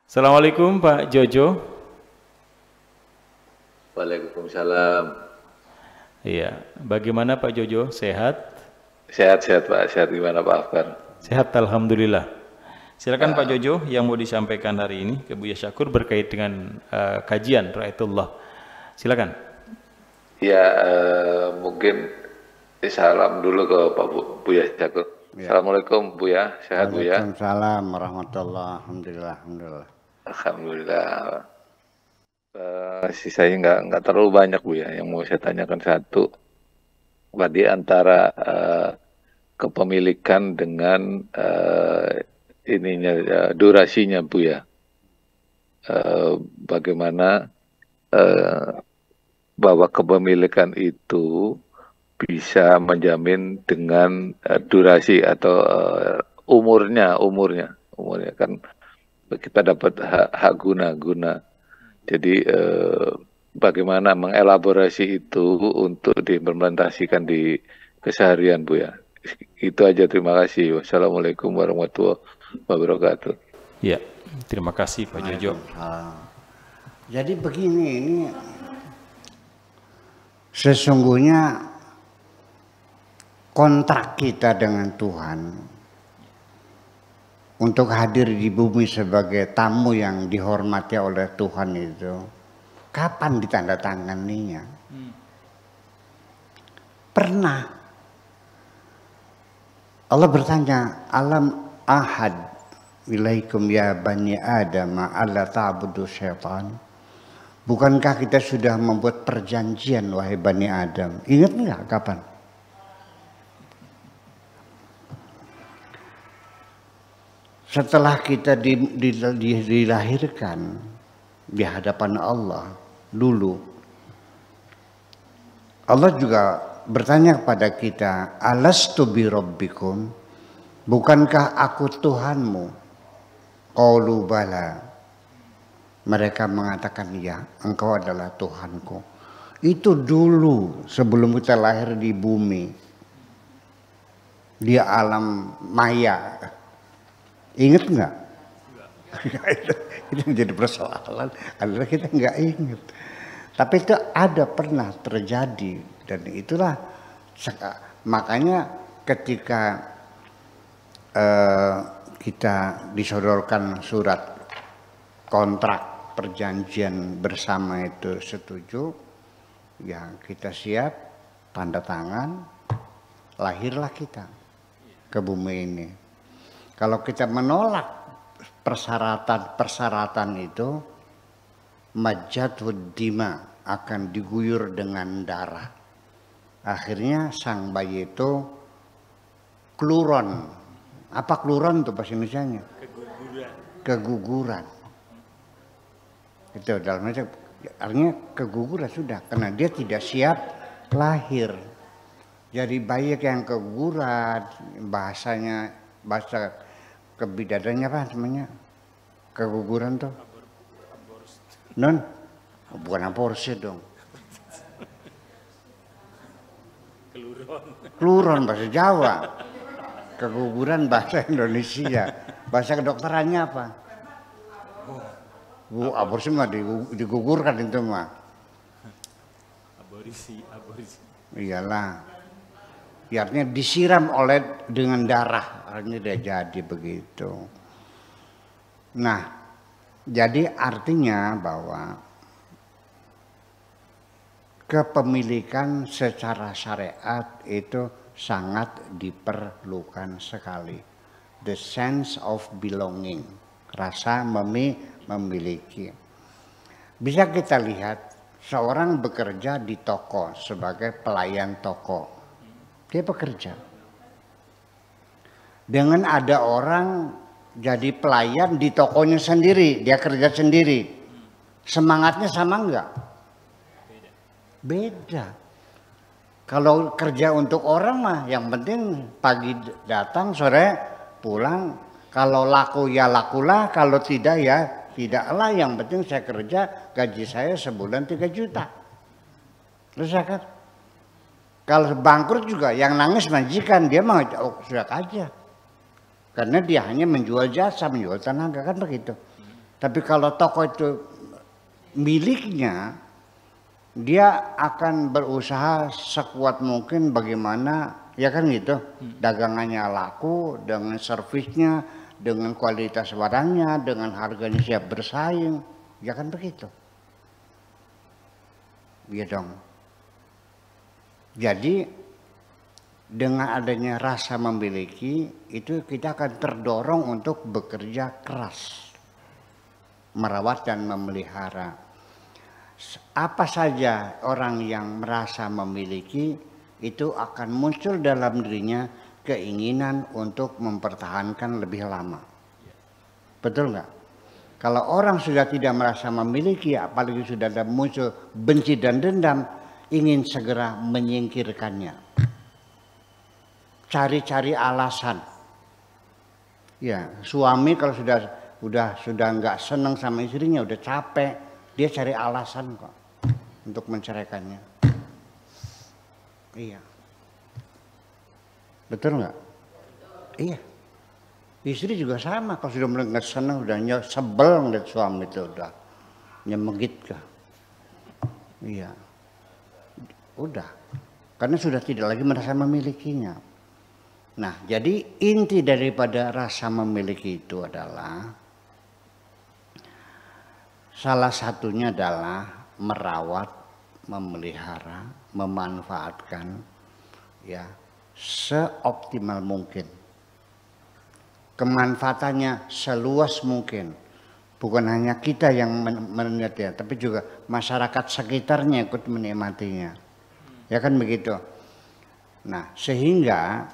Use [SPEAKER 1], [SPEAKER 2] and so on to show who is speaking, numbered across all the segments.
[SPEAKER 1] Assalamualaikum Pak Jojo.
[SPEAKER 2] Waalaikumsalam.
[SPEAKER 1] Iya, bagaimana Pak Jojo? Sehat?
[SPEAKER 2] Sehat-sehat Pak, sehat gimana Pak Afkar?
[SPEAKER 1] Sehat, alhamdulillah. Silakan Pak
[SPEAKER 2] Ah,
[SPEAKER 1] Jojo yang mau disampaikan hari ini ke Buya Syakur berkait dengan kajian Ra'aitullah. Silakan.
[SPEAKER 2] ya mungkin salam dulu ke Pak Buya Jakur.
[SPEAKER 3] Ya.
[SPEAKER 2] Assalamualaikum Buya, sehat Buya?
[SPEAKER 3] Waalaikumsalam warahmatullahi alhamdulillah, alhamdulillah.
[SPEAKER 2] Alhamdulillah. Sisanya nggak terlalu banyak Buya, yang mau saya tanyakan satu. Tadi antara kepemilikan dengan ininya durasinya Buya. Bagaimana eh, bahwa kepemilikan itu bisa menjamin dengan durasi atau umurnya kan kita dapat hak guna. Jadi bagaimana mengelaborasi itu untuk diimplementasikan di keseharian Bu ya. Itu aja, terima kasih. Wassalamualaikum warahmatullahi wabarakatuh.
[SPEAKER 1] Ya, terima kasih Pak Jojo.
[SPEAKER 3] Waalaikumsalam. Jadi begini, ini sesungguhnya kontrak kita dengan Tuhan untuk hadir di bumi sebagai tamu yang dihormati oleh Tuhan itu kapan ditandatanganinya? Pernah. Allah bertanya, alam ahad ilaikum ya bani Adam alla ta'budu syaitan. Bukankah kita sudah membuat perjanjian wahai bani Adam? Ingat nggak kapan? Setelah kita dilahirkan di hadapan Allah dulu, Allah juga bertanya kepada kita, alastu bi rabbikum, bukankah aku Tuhanmu? Qalu bala. Mereka mengatakan, ya, engkau adalah Tuhanku. Itu dulu sebelum kita lahir di bumi, di alam maya. Ingat nggak? Itu menjadi persoalan adalah kita nggak ingat. Tapi itu ada pernah terjadi, dan itulah makanya ketika kita disodorkan surat kontrak perjanjian bersama itu setuju, ya kita siap tanda tangan, lahirlah kita ke bumi ini. Kalau kita menolak persyaratan itu, majadud dima, akan diguyur dengan darah. Akhirnya sang bayi itu kluron. Apa kluron itu bahasa Indonesianya? Keguguran. Itu dalam artinya keguguran sudah, karena dia tidak siap lahir. Jadi bayi yang keguguran, bahasa kebidadannya apa namanya? Keguguran tuh? Non? Bukan aborsi dong. Kluron bahasa Jawa. Keguguran bahasa Indonesia. Bahasa kedokterannya apa? Bu, aborsi mah digugurkan itu mah.
[SPEAKER 1] Aborsi.
[SPEAKER 3] Iyalah. Ya, artinya disiram dengan darah, artinya dia jadi begitu. Nah, jadi artinya bahwa kepemilikan secara syariat itu sangat diperlukan sekali. The sense of belonging, rasa memiliki. Bisa kita lihat seorang bekerja di toko sebagai pelayan toko. Dia bekerja. Dengan ada orang jadi pelayan di tokonya sendiri, dia kerja sendiri. Semangatnya sama enggak? Beda. Kalau kerja untuk orang mah yang penting pagi datang, sore pulang. Kalau laku ya lakulah, kalau tidak ya tidaklah. Yang penting saya kerja, gaji saya sebulan 3 juta. Terus kan? Kalau bangkrut juga yang nangis majikan, dia mah sudah aja. Karena dia hanya menjual jasa, menjual tenaga, kan begitu. Tapi kalau toko itu miliknya, dia akan berusaha sekuat mungkin bagaimana, ya kan gitu, dagangannya laku dengan servisnya, dengan kualitas barangnya, dengan harganya siap bersaing, ya kan begitu. Iya dong. Jadi dengan adanya rasa memiliki itu kita akan terdorong untuk bekerja keras, merawat dan memelihara. Apa saja orang yang merasa memiliki itu akan muncul dalam dirinya keinginan untuk mempertahankan lebih lama. Betul nggak? Kalau orang sudah tidak merasa memiliki, apalagi sudah ada muncul benci dan dendam, ingin segera menyingkirkannya. Cari-cari alasan. Ya, suami kalau sudah nggak senang sama istrinya, udah capek, dia cari alasan kok untuk menceraikannya. Iya. Betul nggak? Iya. Istri juga sama, kalau sudah mulai nggak senang, udah sebel ngeliat suami itu, udah nyemegit kah? Iya. Udah. Karena sudah tidak lagi merasa memilikinya. Nah, jadi inti daripada rasa memiliki itu adalah salah satunya adalah merawat, memelihara, memanfaatkan ya seoptimal mungkin. Kemanfaatannya seluas mungkin. Bukan hanya kita yang menikmatinya, tapi juga masyarakat sekitarnya ikut menikmatinya. Ya kan begitu. Nah, sehingga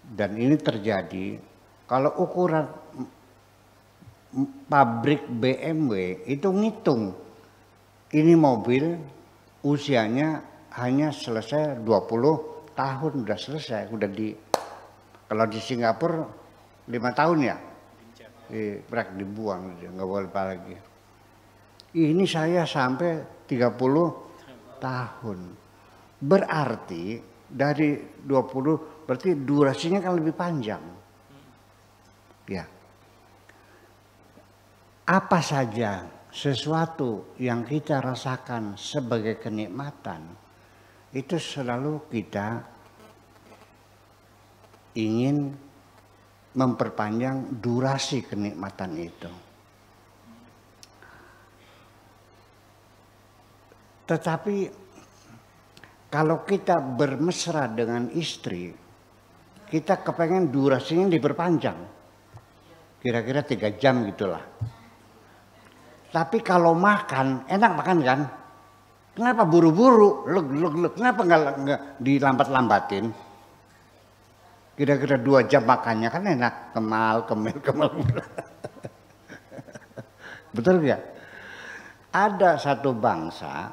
[SPEAKER 3] dan ini terjadi kalau ukuran pabrik BMW itu ngitung ini mobil usianya hanya selesai 20 tahun udah selesai, udah kalau di Singapura 5 tahun ya, dibuang, nggak boleh lagi. Ini saya sampai 30 tahun, berarti dari 20 berarti durasinya kan lebih panjang. Ya, apa saja sesuatu yang kita rasakan sebagai kenikmatan itu selalu kita ingin memperpanjang durasi kenikmatan itu. Tetapi kalau kita bermesra dengan istri, kita kepengen durasinya diperpanjang. Kira-kira 3 jam gitulah. Tapi kalau makan, enak makan kan? Kenapa buru-buru? Kenapa nggak dilambat-lambatin? Kira-kira 2 jam makannya kan enak, kemil. Betul nggak? Ada satu bangsa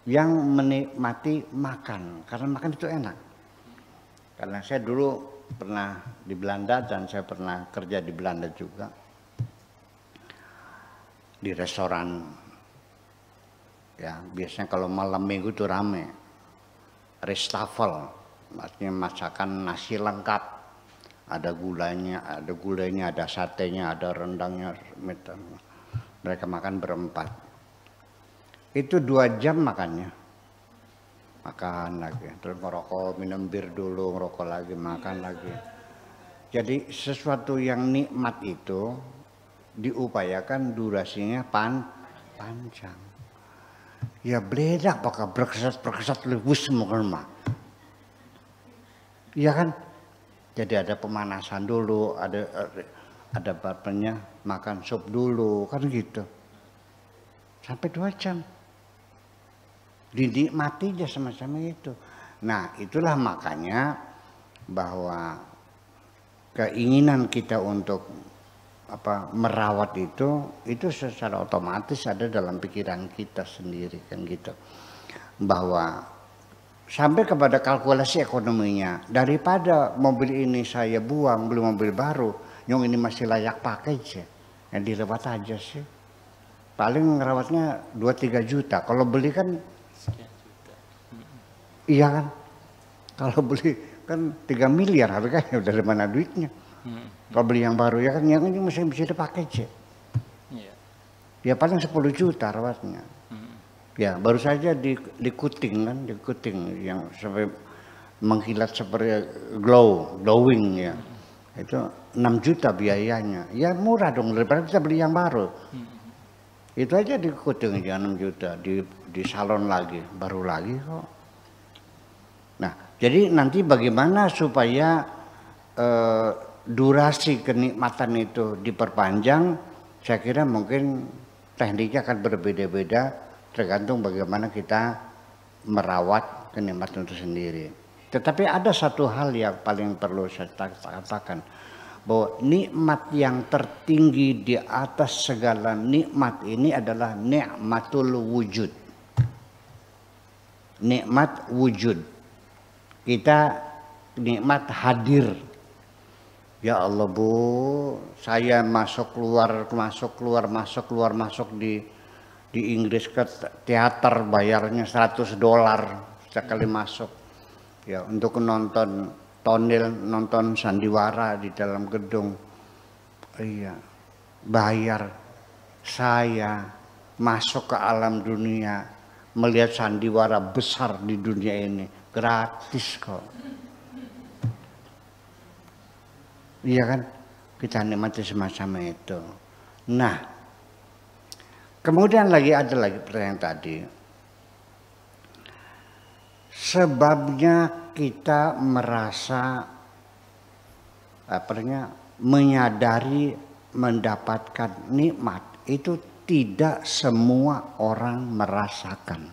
[SPEAKER 3] yang menikmati makan, karena makan itu enak. Karena saya dulu pernah di Belanda dan saya pernah kerja di Belanda juga. Di restoran, ya biasanya kalau malam minggu itu rame. Restafel. Artinya masakan nasi lengkap, ada gulanya, ada satenya, ada rendangnya. Mereka makan berempat. Itu 2 jam makannya, makan lagi, terus ngerokok, minum bir dulu, ngerokok lagi, makan lagi. Jadi sesuatu yang nikmat itu diupayakan durasinya panjang. Ya beledak pakai berkesat lebus semua mah. Iya kan? Jadi ada pemanasan dulu, ada bapaknya makan sup dulu, kan gitu. Sampai 2 jam. Dinikmati aja sama-sama itu. Nah, itulah makanya bahwa keinginan kita untuk merawat itu secara otomatis ada dalam pikiran kita sendiri kan gitu. Bahwa sampai kepada kalkulasi ekonominya, daripada mobil ini saya buang beli mobil baru, yang ini masih layak pakai aja, yang dirawat aja sih. Paling ngerawatnya 2-3 juta. Kalau beli kan, iya kan? Kalau beli kan 3 miliar harganya, udah dari mana duitnya? Kalau beli yang baru ya kan, yang ini masih bisa dipakai aja. ya paling 10 juta rawatnya. Ya baru saja di Kuting kan, di Kuting yang sampai mengkilat seperti glowing ya. Itu 6 juta biayanya. Ya murah dong daripada kita beli yang baru. Itu aja di Kuting aja 6 juta, di salon lagi, baru lagi kok. Nah, jadi nanti bagaimana supaya durasi kenikmatan itu diperpanjang, saya kira mungkin tekniknya akan berbeda-beda tergantung bagaimana kita merawat kenikmatan itu sendiri. Tetapi ada satu hal yang paling perlu saya katakan, bahwa nikmat yang tertinggi di atas segala nikmat ini adalah nikmatul wujud. Nikmat wujud. Kita nikmat hadir. Ya Allah Bu, saya masuk keluar di Inggris ke teater bayarnya $100 sekali masuk. Ya, untuk nonton tonil, nonton sandiwara di dalam gedung. Iya. Bayar. Saya masuk ke alam dunia melihat sandiwara besar di dunia ini gratis kok. Iya kan? Kita nikmati semacam itu. Nah, kemudian ada lagi pertanyaan tadi. Sebabnya kita merasa menyadari mendapatkan nikmat itu tidak semua orang merasakan.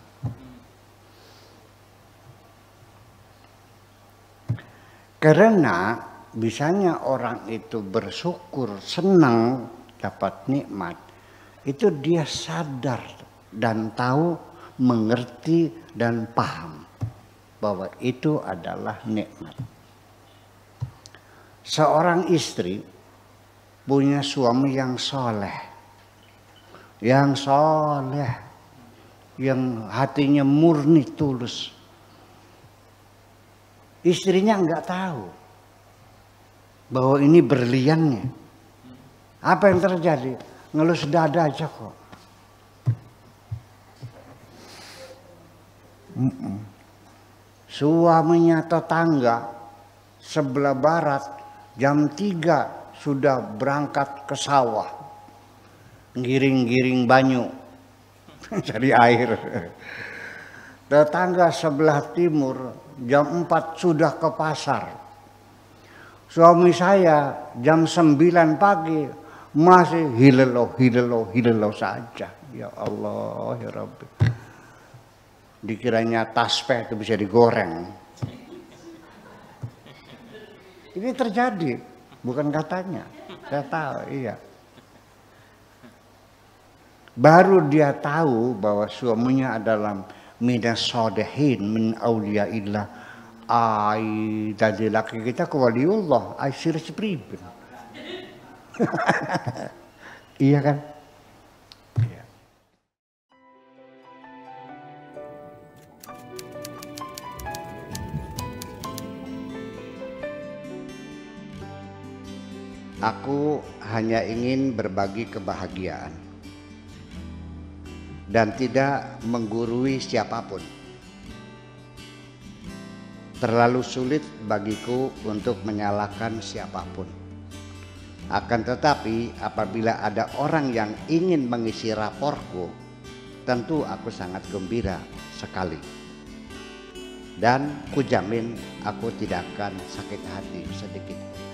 [SPEAKER 3] Karena bisanya orang itu bersyukur, senang dapat nikmat, itu dia sadar dan tahu, mengerti dan paham bahwa itu adalah nikmat. Seorang istri punya suami yang soleh, yang hatinya murni tulus. Istrinya enggak tahu bahwa ini berliannya. Apa yang terjadi? Ngelus dada aja kok. Suaminya tetangga sebelah barat jam 3 sudah berangkat ke sawah, giring-giring banyu cari air. Tetangga sebelah timur jam 4 sudah ke pasar. Suami saya jam 9 pagi masih hilelo saja. Ya Allah, ya Rabbi. Dikiranya tasbih itu bisa digoreng. Ini terjadi, bukan katanya. Saya tahu, iya. Baru dia tahu bahwa suaminya adalah minas sodehin min auliyaillah. Dari laki kita ke waliullah, sir sepribun. Iya kan? Iya. Aku hanya ingin berbagi kebahagiaan dan tidak menggurui siapapun. Terlalu sulit bagiku untuk menyalahkan siapapun. Akan tetapi apabila ada orang yang ingin mengisi raporku, tentu aku sangat gembira sekali. Dan kujamin aku tidak akan sakit hati sedikit.